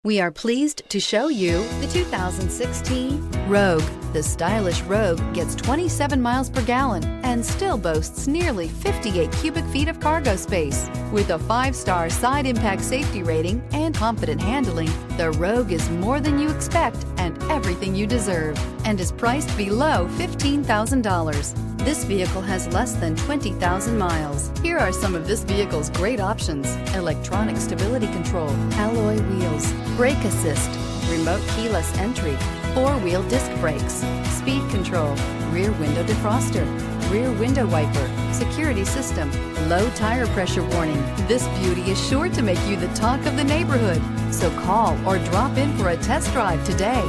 We are pleased to show you the 2016 Rogue. The stylish Rogue gets 27 miles per gallon and still boasts nearly 58 cubic feet of cargo space. With a 5-star side impact safety rating and confident handling, the Rogue is more than you expect and everything you deserve, and is priced below $15,000. This vehicle has less than 20,000 miles. Here are some of this vehicle's great options: electronic stability control, alloy wheels, brake assist, remote keyless entry, 4-wheel disc brakes, speed control, rear window defroster, rear window wiper, security system, low tire pressure warning. This beauty is sure to make you the talk of the neighborhood. So call or drop in for a test drive today.